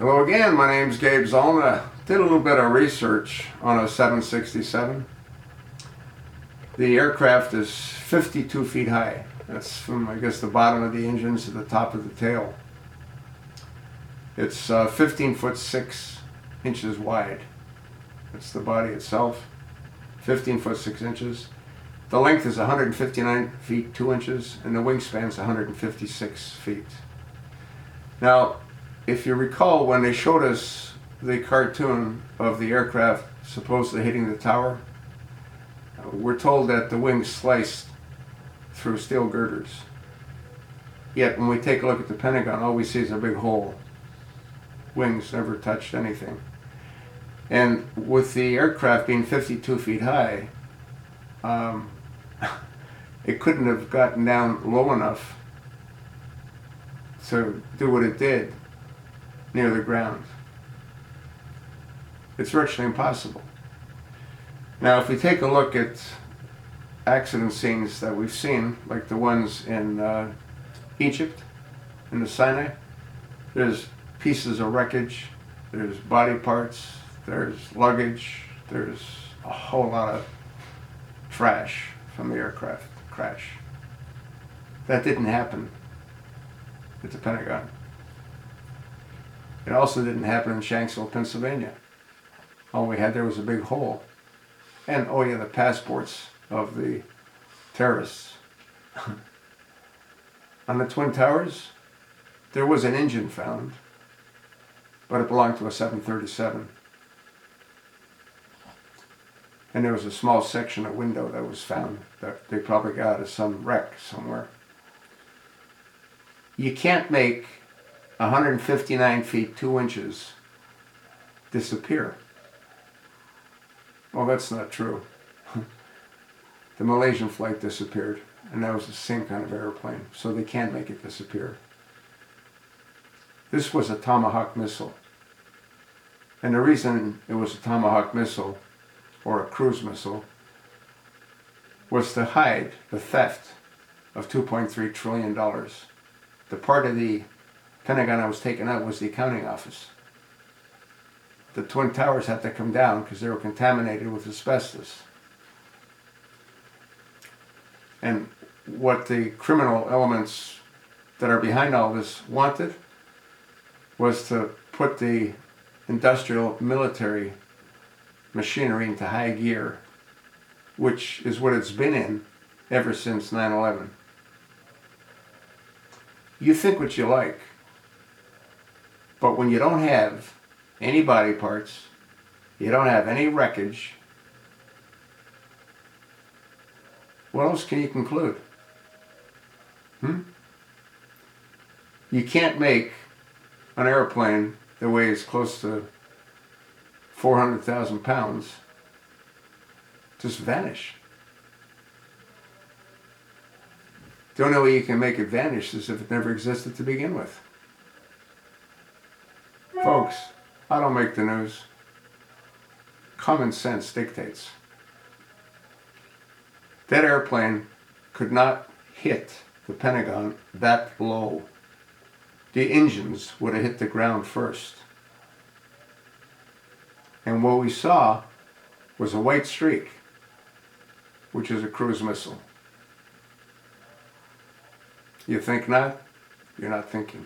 Hello again, my name's Gabe Zollner. Did a little bit of research on a 767. The aircraft is 52 feet high. That's from, I guess, the bottom of the engines to the top of the tail. It's 15 foot 6 inches wide. That's the body itself. 15 foot 6 inches. The length is 159 feet 2 inches, and the wingspan is 156 feet. Now, if you recall, when they showed us the cartoon of the aircraft supposedly hitting the tower, we're told that the wings sliced through steel girders. Yet when we take a look at the Pentagon, all we see is a big hole. Wings never touched anything. And with the aircraft being 52 feet high, it couldn't have gotten down low enough to do what it did near the ground. It's virtually impossible. Now, if we take a look at accident scenes that we've seen, like the ones in Egypt, in the Sinai, there's pieces of wreckage, there's body parts, there's luggage, there's a whole lot of trash from the aircraft crash. That didn't happen at the Pentagon. It also didn't happen in Shanksville, Pennsylvania. All we had there was a big hole. And, oh yeah, the passports of the terrorists. On the Twin Towers, there was an engine found, but it belonged to a 737. And there was a small section of window that was found that they probably got out of some wreck somewhere. You can't make 159 feet 2 inches disappear. Well, that's not true. The Malaysian flight disappeared, and that was the same kind of airplane, so they can't make it disappear. This was a Tomahawk missile. And the reason it was a Tomahawk missile, or a cruise missile, was to hide the theft of $2.3 trillion. The part of the Pentagon that was taken out was the accounting office. The Twin Towers had to come down because they were contaminated with asbestos. And what the criminal elements that are behind all this wanted was to put the industrial military machinery into high gear, which is what it's been in ever since 9/11. You think what you like, but when you don't have any body parts, you don't have any wreckage, what else can you conclude? You can't make an airplane that weighs close to 400,000 pounds just vanish. The only way you can make it vanish is if it never existed to begin with. Folks, I don't make the news. Common sense dictates. That airplane could not hit the Pentagon that low. The engines would have hit the ground first. And what we saw was a white streak, which is a cruise missile. You think not? You're not thinking.